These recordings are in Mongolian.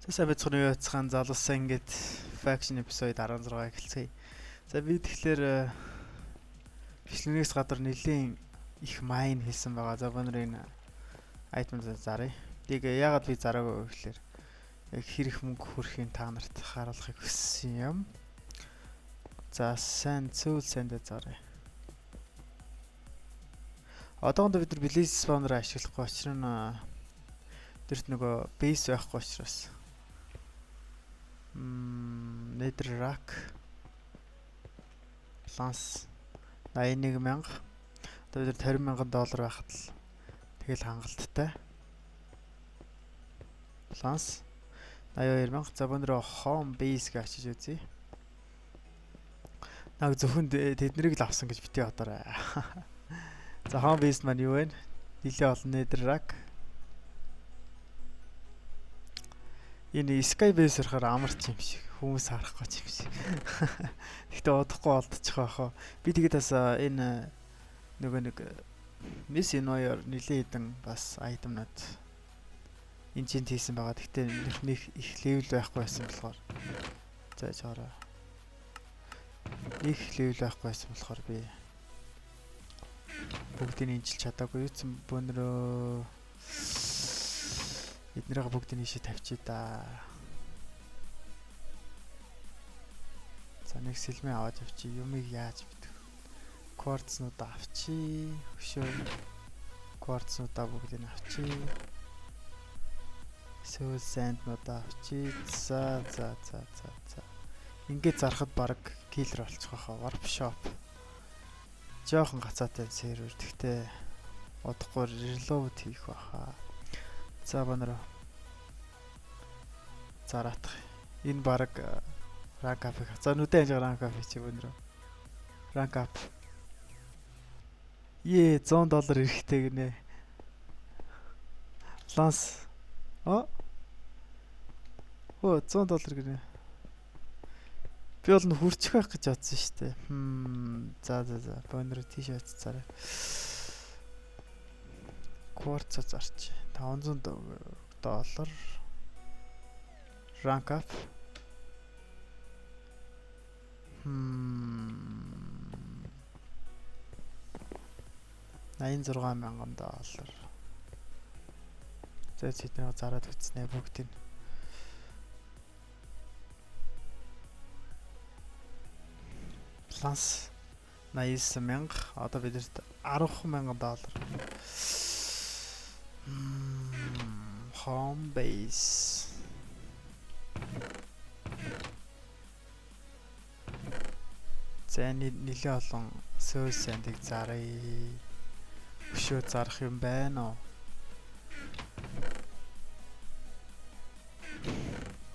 За бацхан юу яцхан залуусан ингээд faction episode 16 эхэлцгээе. За би тэгэхээр бичлэгнээс гадар нэлийн их майн хийсэн байгаа. За өнөөдөр энэ item заръя. Тийг яагаад би зараагүй вэ гэхээр яг хэрэг мөнгө хөрхийн та нарт харуулахыг хүссэн юм. За сайн цөөлсөндө заръя. Одоогондоо бид нар Blaze Spawner ашиглахгүй учраас дэрт нөгөө base байхгүй учраас Netherrack Lance 81,000. Одоо бид $20,000 байхад л тэгэл хангалттай. Lance 82,000. За өнөөдөр home base гэж ачиж үзье. Наг зөвхөн тэднийг л авсан гэж битгий бодоорой. За home base маань юу вэ? Нилээ олон Netherrack. Энэ Sky base болохоор амарч юм шиг. Хүмүүс харахгүй юм шиг. Гэхдээ удахгүй олдчих واخа. Би тэгээд бас энэ нөгөө нэг Miss Inoyer нилээ хэдэн бас айтемнууд энчент хийсэн байгаа. Гэхдээ нэг их левел байхгүй байсан болохоор зааж хараа. Их левел байхгүй байсан болохоор би бүгдийг энчилж чадаагүй. Юуцсан бөөнрөө эднэрийг бүгдийг ийшээ тавьчих да. За нэг сэлмээ аваад явчих. Юмыг яаж битв? Quartz-нууд авчи. Өшөө quartz-нуудаа бүгдийг авчи. Soul sand-нууд авчи. За. Ингээд зарахад баг killer болчих واخа. Warp shop. Жохон гацаатай сервер. Гэхдээ удахгүй reload хийх واخа. За банараа. Зараатах. Энэ баг rank up. За нүдэн хажаа rank up хийчих өнөрөө. Rank up. $100 эрэхтэй гинэ. Lance. $100 гинэ. Би бол нь хүрчих байх гэж бодсон шүү дээ. За. Өнөрөө тийш очицаарай. Quartz зарч. $500 rank up. $86,000. За эдгээр зараад үтснэ бүгдийг. Lance 89,000. Одоо бидэрт $10,000. Home base. За нилээ олон soul sand-ыг заръя. Өшөө зарах юм байна уу?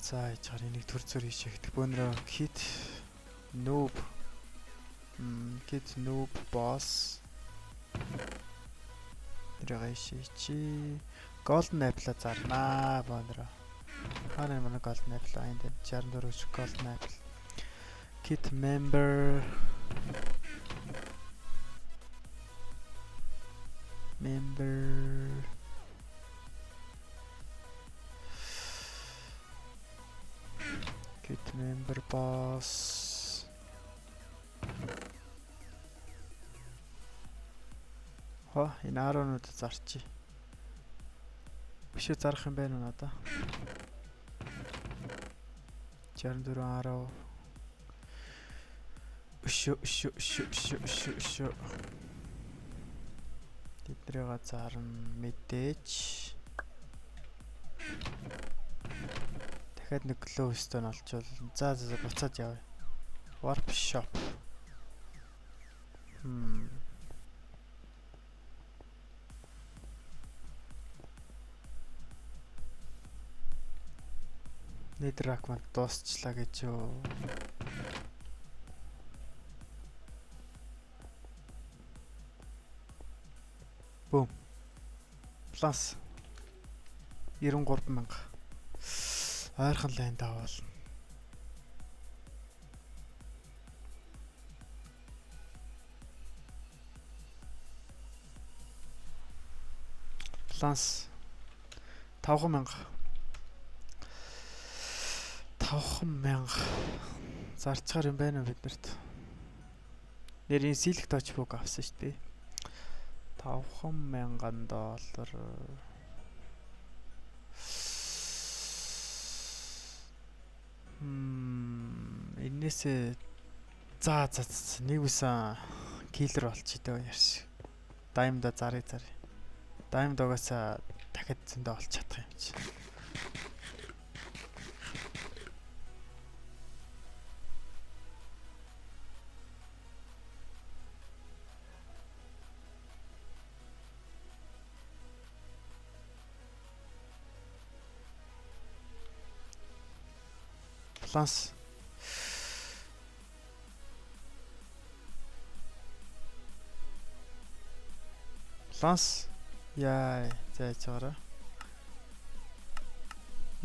За ичгаар энийг төр зөр хийшэхдэг. Бөөнрөө kit noob. Kit noob boss. Дрэгшичи. Golden apple зарнаа бөөнрөө. Харин манай golden apple энд 64 golden apple. Kit member. Kit member boss. Энэ 10-нууд зарчи. Бишээ зарах юм байна уу надаа? 64 10. Өшөө. Тэдрийг зарна мэдээж. Дахиад нэг glowstone олчвол. За буцаад явъя. Warp shop. Netherrack маань дуусчлаа гэж юу? Boom. Plus 93,000. Ойрхон лайн давал. Plus 5,000. 5,000 зарчгаар юм байна уу биднэрт? Нэрийн Silk Touch Book авсан шүү дээ. 5,000 доллар. Энээсээ за нэг үсэн киллер болчихдөө яарш. Даймда зарыг. Даймд угаасаа дахиад зөндөө олж чадах юм чи. Планс. Яа, зааж байгаараа.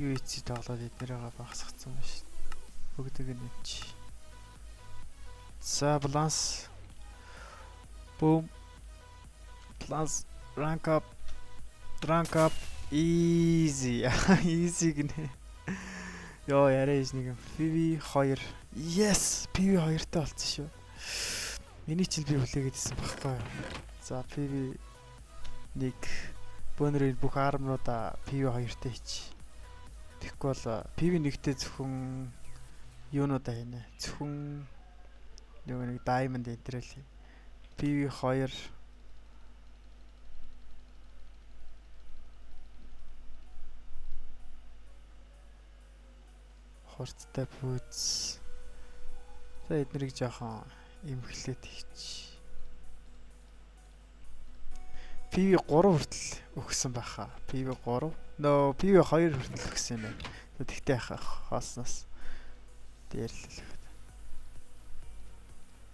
UHC тоглоод эднэрээ багасгацсан байна шүү. Бүгдийг нь чи. За баланс. Boom. Balance rank up. Easy. Easy гинэ. Йоо яриаш нэг юм. PV2. Yes, PV2 таа болсон шүү. Миний чинь би хүлээгээд исэн баггүй. За PV 1 бөөнрийн бүх армнуудаа PV2 таа хийчих. Тэгэхгүй бол PV1-тэй зөвхөн юунуудаа хийнэ. Зөвхөн нэг diamond энтрэл. PV2 хурцтай пүүц. За эднэрийг жоохон имхлээд хийчих. PV3 хүртэл өгсөн байхаа. PV3. Нөө PV2 хүртэл өгсөн юм байна. Тэгтээ хаосноос дээрлэлэх.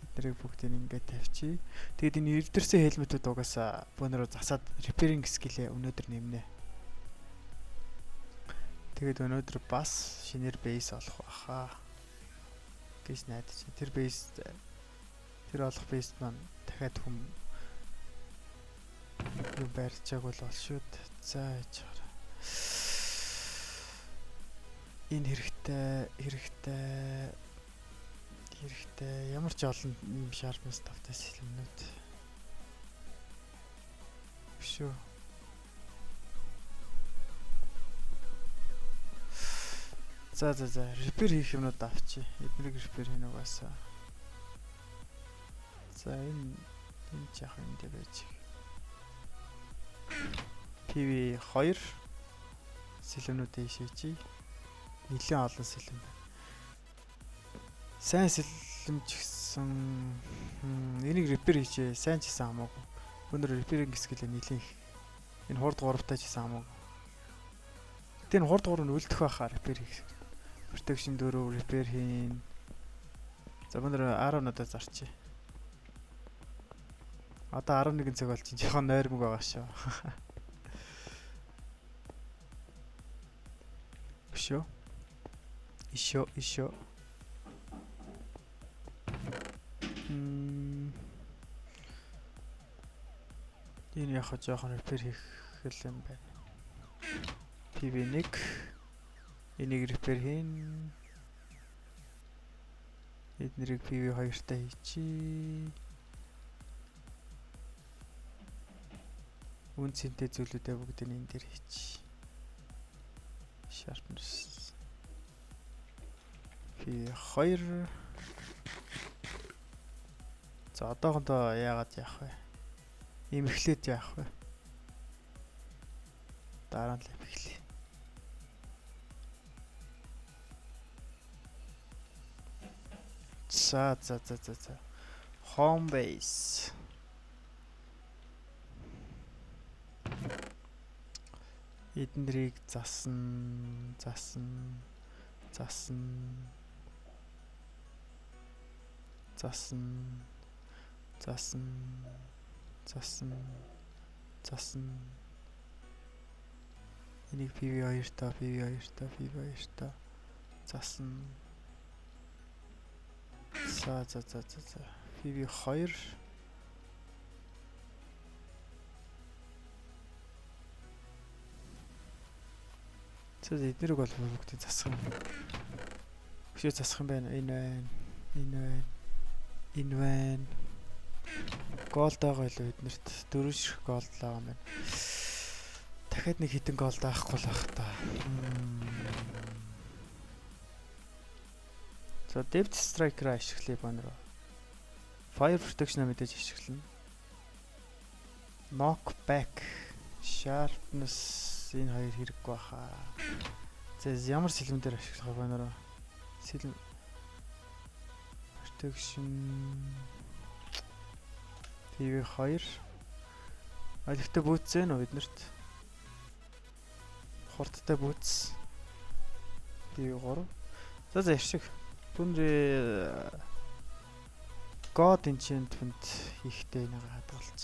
Эднэрийг бүгдийг ингээд тавьчих. Тэгэд энэ эрдэрсэн хелметүүд угаасаа бөөнөрөө засаад repairing skill-ээ өнөөдөр нэмнэ. Тэгээд өнөөдөр бас шинээр бейс олох байхаа. Гэж найдаж. Тэр олох бейс маань дахиад хүм юу барьчааг бол шүү дээ. За яж байгаа. Энэ хэрэгтэй. Ямар ч олон юм sharpness тавтай сэлмнүүд. Биш үү? За repair хийх юмнууд авчи. Эднийг repair хийн угаасаа. За энэ яах юм бэ байж. PV2 сэлэмнүүдээ шийчи. Нилээн олон сэлэм байна. Сайн сэлэмч гэсэн энийг repair хийчээ. Сайн ч гэсэн хамаагүй. Өнөөдөр repairing skill нилээн их. Энэ хурд 3-таа ч гэсэн хамаагүй. Гэтэ энэ хурд 3 нь үлдэх байхаа repair хийх. Protection 4 repair хийн. За өнөөдөр 10-надаа зарчээ. Одоо 11 цаг болж чинь жоохон нойрмог байгаа шүү. Бишо. Ишо. Энэ яг жоохон repair хийх юм байна. PV1 энийг repair хийн. Эднэрийг PV2-тай хийчи. Үнцэнтэй зүйлүүдээ бүгдийг энэ дээр хийчих. Sharpness. PV2. За одоохондоо яагаад яах вэ? Имхлээд яах вэ? Дараа нь л имхлээ. За. Home base. Эднэрийг засан. Энийг PV2 та засан. За. PV2 эднэрийг бол бүгдийг засах юм. Хөшөө засах юм байна. Энэ байна. Голд байгаа илүү биднэрт 4 ширхэг голд байгаа юм байна. Дахиад нэг хитэн голд авахгүй л байх та. За Depth Striker ашиглая банер. Fire Protection мэдээж ашиглана. Knockback, Sharpness энэ хоёр хэрэггүй баха. За ямар сэлмэн дээр ашиглах банер? Сэлм Protection TV2 Алигтай бүүц зэн үү биднэрт? Хурдтай бүүц TV3 За ашиг Түнрээ God Enchantment хийхдээ нэг хадгалч.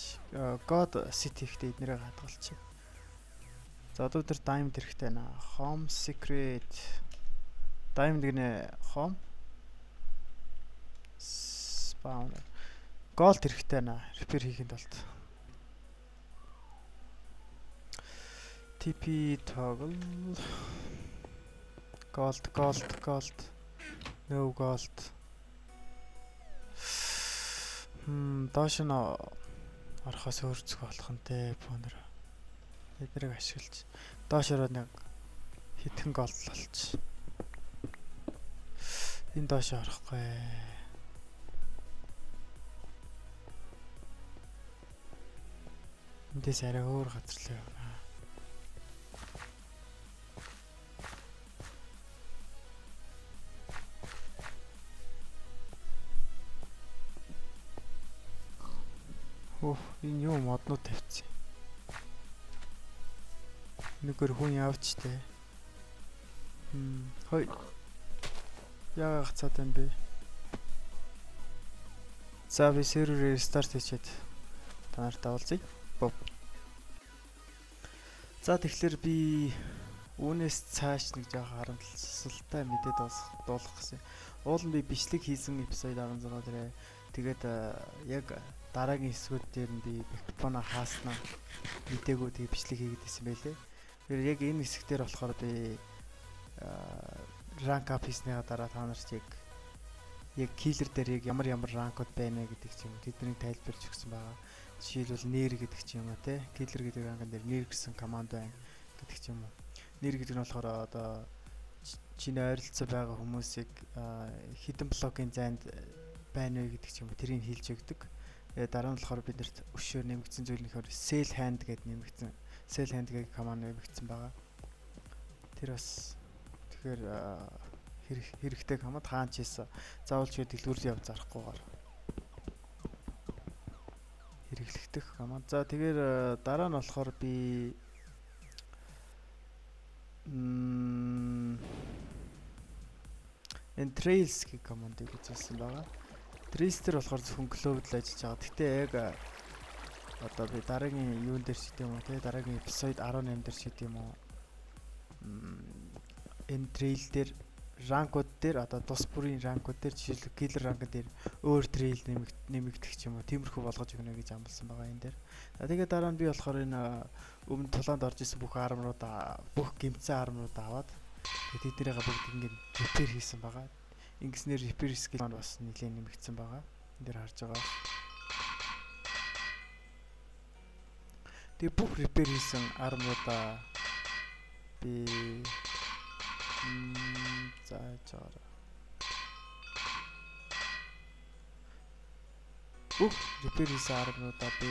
God City хийхдээ эднэрээ хадгалч. За одоо тэр Diamond хэрэгтэй наа. Home Secret Diamond гинэ Home Spawn Gold хэрэгтэй наа. Repair хийхэд болт. TP toggle Gold No gold. Доош нь орохоос өөрцөх болох нь те бонор. Эднэрийг ашиглаж доошороо нэг хитгэн голд болч. Энэ доош орохгүй. Эндээс арай өөр газар л явна. Энэ юу моднууд тавьчихсан. Нэгээр хүн явч те. Хой. Яагаад гацаад байна бэ? За би серверээ рестарт хийчихэд та нартай уулзъя. За тэгэхээр би үүнээс цааш нэг жоох харамсалтай мэдээд дуулах гэсэн. Уул нь би бичлэг хийсэн эпизод 16 дээрээ тэгээд яг дараагийн хэсгүүд дээр нь би микрофоно хааснаа мэдээгүй тэгээ бичлэг хийгээд байсан байлээ. Тэгэхээр яг энэ хэсгээр болохоор би ранк ап хийснийга дараа та нарт яг киллер дээр яг ямар ранкуд байна гэдэг ч юм уу тэднийг тайлбарч өгсөн байгаа. Жишээлбэл нэр гэдэг ч юм уу те киллер гэдэг ранкан дээр нэр гэсэн команд байна гэдэг ч юм уу. Нэр гэдэг нь болохоор одоо чиний ойролцоо байгаа хүмүүсийг хідэн блокийн зайд байна вэ гэдэг ч юм уу тэрийг хэлж өгдөг. Дараа нь болохоор биднэрт өшөөр нэмэгдсэн зүйлийнхөр sell hand гэдэг нэмэгдсэн sell hand гэх команд нэмэгдсэн байгаа. Тэр бас тэгэхээр хэрэгтэй команд хаанч хийсэн. Заавал ч дэлгүүр яв зарахгүйгээр хэрэглэгдэх команд. За тэгэхээр дараа нь болохоор би энэ trails гэх командыг үзүүлсэн байгаа. Trails дээр болохоор зөвхөн global ажиллаж байгаа. Гэхдээ яг одоо би дараагийн юун дээр ч гэдэм үү те дараагийн episode 18 дээр ч гэдэм үү энэ trail дээр ранкууд дээр одоо тус бүрийн ранкууд дээр жишээлбэл killer ранк дээр өөр trail нэмэгдэх ч юм уу тиймэрхүү болгож өгнө гэж амласан байгаа энэ дээр. Тэгээд дараа нь би болохоор энэ өмнө тулаанд орж исэн бүх армруудаа бүх гимцэн армруудаа аваад тэгээд тэднийгээ бүгд ингээд repair хийсэн байгаа. Ингэснээр repair skill маань бас нэлээд нэмэгдсэн байгаа. Энд дээр харж байгаа. Тэгээд бүх repair хийсэн армруудаа би заачаар бүх repair хийсэн армруудаа би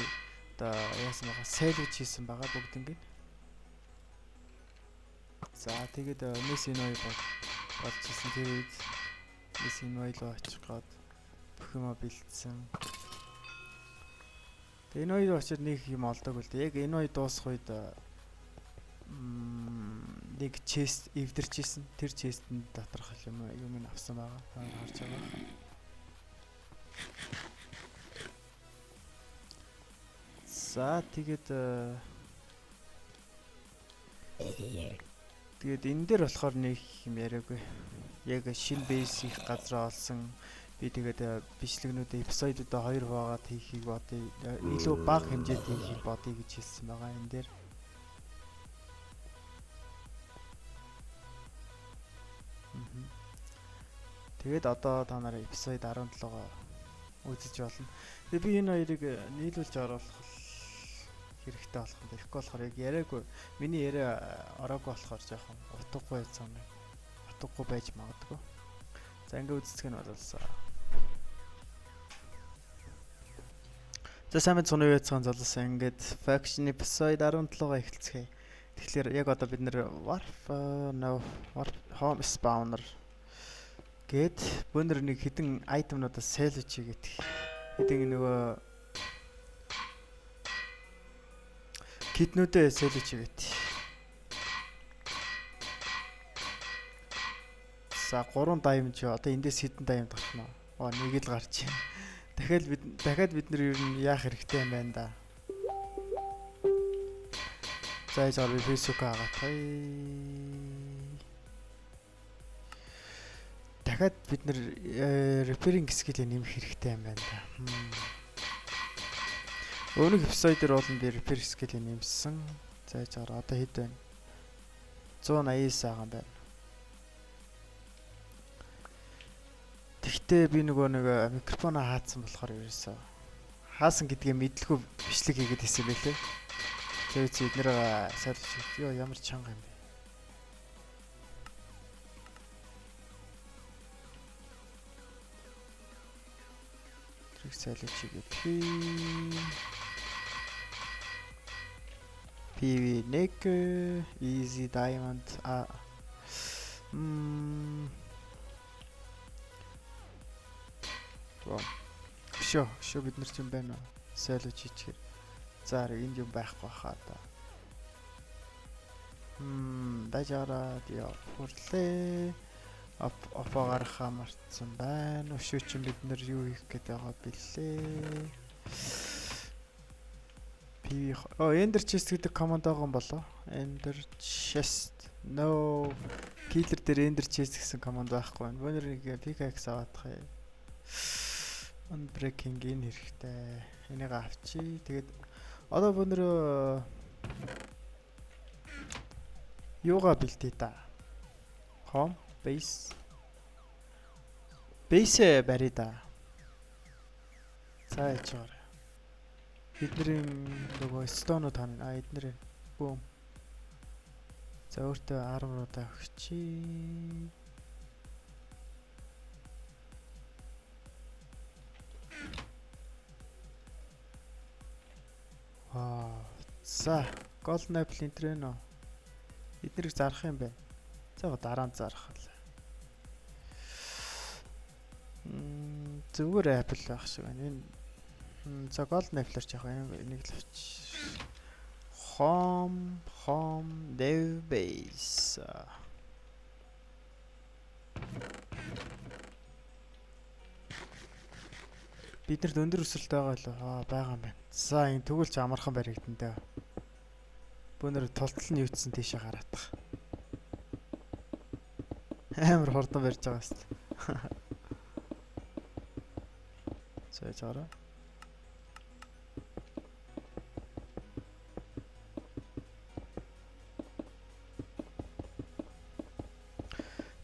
одоо яасан байгаа сайлгаж хийсэн байгаа бүгд ингээд. За тэгээд Messi-ны болж ирсэн тэр үед Messi-ны руу очих гээд бүх юм бэлдсэн. Тэгээд энэ хоёр очиод нэг юм олдог л дээ. Яг энэ хоёр дуусах үед нэг chest эвдэрч ийсэн. Тэр chest-ийн доторх юм авсан байгаа. Та харж байгаа. За тэгээд энэ дээр болохоор нэг юм яриаггүй. Яг шинэ base их газар олсон. Би тэгээд бичлэгнүүдээ эпизодуудаа 2 хувагаад хийхийг бодъё. Илүү бага хэмжээнд хийхийг бодъё гэж хэлсэн байгаа энэ дээр. Тэгээд одоо та нараа episode 17-гоо үзэж болно. Тэгээд би энэ хоёрыг нийлүүлж оруулах хэрэгтэй болох юм. Тэгэхгүй болохоор яг яриаггүй. Миний яриа ороогүй болохоор жоохон утгагүй байсан юм. Утгагүй байж магадгүй. За ингээ үздэг нь бололсоо. За сайн мэцгэн үеэцэн золсон ингээд faction episode 17-га эхэлцгээе. Тэгэхээр яг одоо бид нэр warp home spawner гэд бөөнөр нэг хідэн айтемнуудаас сэлж хийгээд хідэн нөгөө китнүүдээ сэлж хийгээд. За 3 diamond чи одоо эндээс хідэн diamond гарах нь. Нэг л гарч байна. Дахиад бид нар ер нь яах хэрэгтэй юм байна да. За яар би Facebook агаатгая. Дахиад бид нар repairing skill-ийг нэмэх хэрэгтэй юм байна да. Өмнөх episode-ээр бол би repair skill-ийг нэмсэн. За яар одоо хэд байна? 189 байгаа юм байна. Тэгтээ би нөгөө нэг микрофоноо хаацсан болохоор ерөөсөө хаасан гэдгээ мэдлгүй бичлэг хийгээд хэлсэн байлээ. Тэгээд эднэр сайлж ёо ямар чанга юм бэ. Трик сайлж хийгээд PV neck easy diamond Шо бид нар ч юм байна уу? Сайлж хийчихэр. За энд юм байхгүй хаа да. Дажаараа яа хурлаа. Опо гарахаа мартсан байна. Өшөө чинь бид нар юу хийх гээд байгаа бэлээ. Ender chest гэдэг команд байгаа юм болоо. Ender chest. No. Killer дээр ender chest гэсэн команд байхгүй байна. Бөөнөр нэг pickaxe аваадах юм. Unbreaking энэ хэрэгтэй. Энийг авчи. Тэгээд одоо бөөнөр юугаа бэлдээ та. Home base. Base барья да. За ячаар. Эднэрийн нөгөө stone-ууд хана. Эднэр boom. За өөртөө 10 удаа өгчи. За, golden apple энэ нэ. Эднэрийг зарах юм байна. За дараа нь зарах л. Зүгээр apple байх шиг байна. Энэ за golden apple-аар ч яг энийг л авч. Home dev base. Бид нарт өндөр өсөлттэй байгаа л байгаа юм байна. За энэ тэгвэл ч амархан баригдан даа. Бөөнөр толтол нь юутсан тийшээ гараадах. Амар хурдан барьж байгаа шүү дээ. За яараа.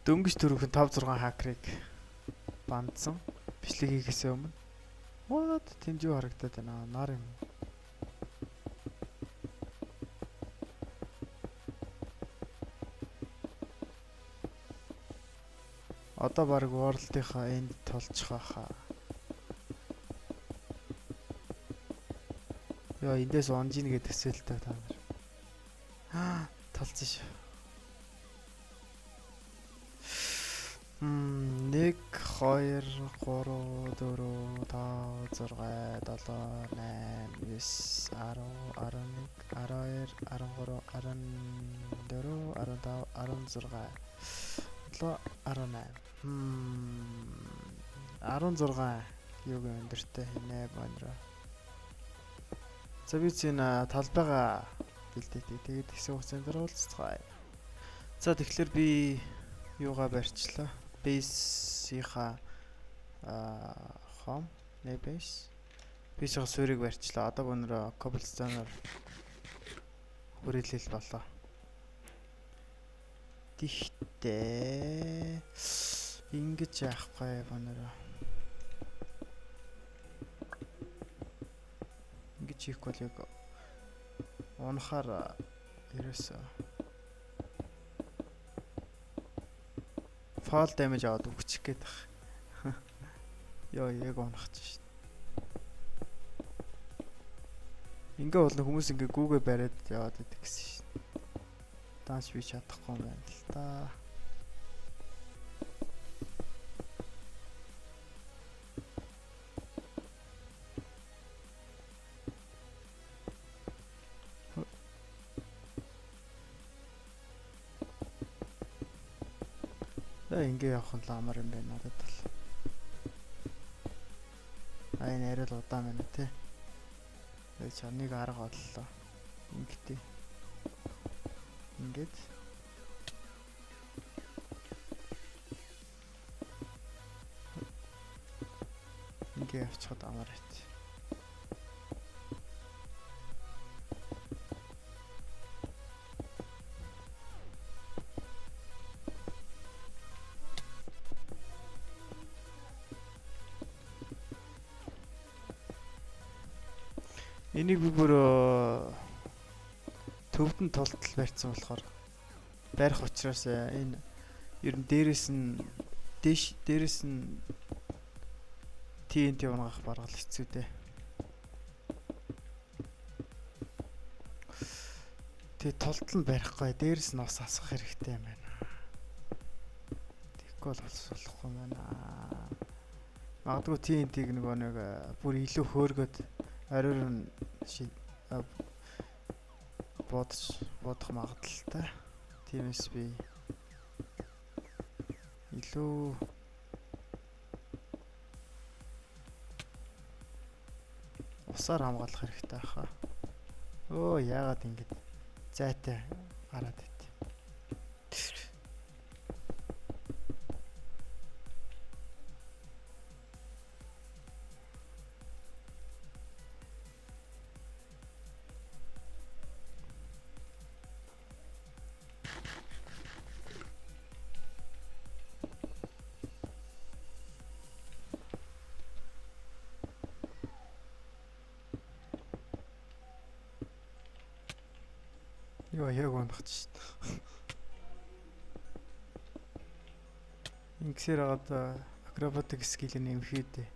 Дөнгөж төрөх 5 6 хакерыг бандсан. Бичлэг хийхээс өмнө. What? Тэнд юу харагдаад байна? Нар юм. Одоо баг world-ийнхаа энд толчих байхаа. Яа эндээс онжин гэдэг төсөөлтэй та нар. Толцсон шүү. 1 2 3 4 5 6 7 8 9 10 11 12 13 14 15 16 16 юуг өндөртэй хийнэ бонро. За би энэ талбайгаа бэлдээдэг. Тэгээд хэсэг хугацаанд уулзцгаая. За тэгэхээр би юугаа барьчлаа. Base-ийнхаа home base. Base-ийн суурийг барьчлаа. Одоо өнөр cobblestone-оор хүрээлэл болоо. Тэгтээ Ингэж яахгүй бонороо. Ингэж хийхгүй л яг унахаар ерөөсөө fall damage аваад өгчих гээд байна. Йоо яг унах чинь. Ингээ бол хүмүүс ингээ гүүгээ бариад яваад байдаг гэсэн шин. Данс би чадахгүй юм байна л та. Ингээ явах нь ламар юм байна надад бол. Энэ арай л удаан байна те. Тэгээ чаныг арга оллоо. Ингэтэй. Ингээд ингээ явчихад амар байт. Энийг би бүр төвд нь тултал барьсан болохоор барих учраас энэ ер нь дээрэс нь TNT унгах баргал хэцүү дээ. Тэгээ тултал нь барихгүй дээрэс нь ус асах хэрэгтэй юм байна. Тэгэхгүй бол болохгүй юм байна. Магадгүй TNT-г нэг бүр илүү хөөргөд оройр нь бодох магадaltaй. Тиймээс би илүү усаар хамгаалах хэрэгтэй хаа. Өө яагаад ингэж зайтай гараад байт. Йоо яг унах чинь. Ингэсээр хагаад акробатик скил нэмэх үү.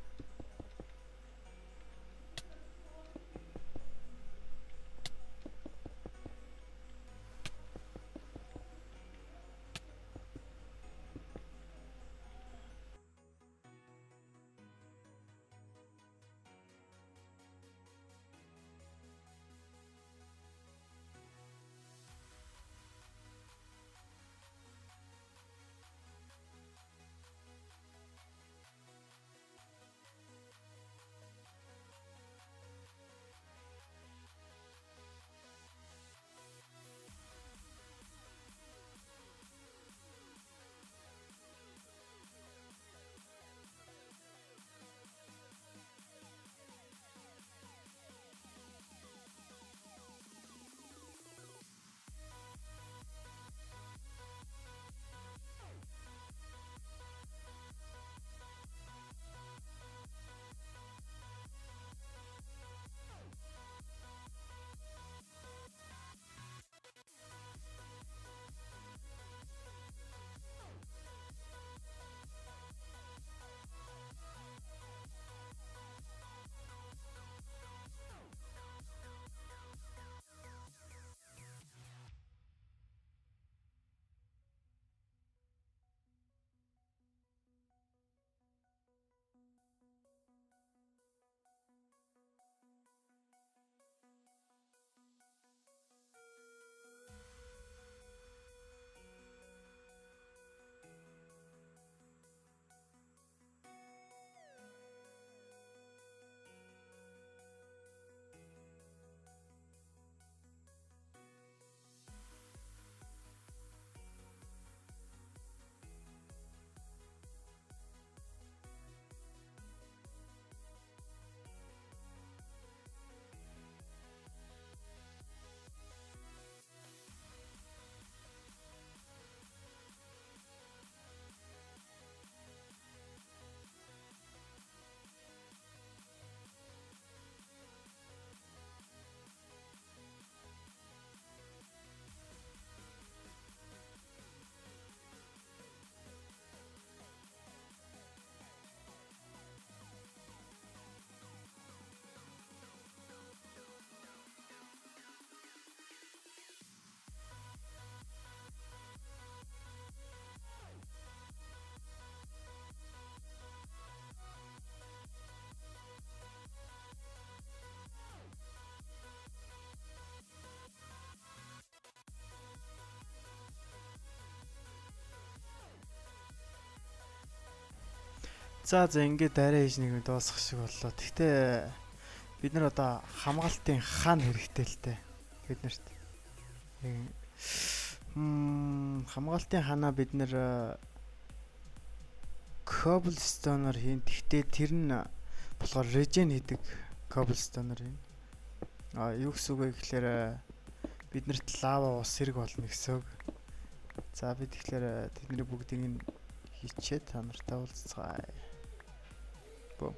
За ингээд арай хийж нэг дуусах шиг боллоо. Гэхдээ бид нар одоо хамгаалтын хаан хэрэгтэй л дээ. Биднэрт. Хамгаалтын ханаа бид нэр cobblestone-оор хийн. Гэхдээ тэр нь болохоор regen хийдэг cobblestone-оор хийн. Юу гэсэн үг вэ гэхээр биднэрт лава ус хэрэг болно гэсэн үг. За бид тэгэхээр тэдний бүгдийг нь хийчээ та нартай уулзцгаая. Бөө.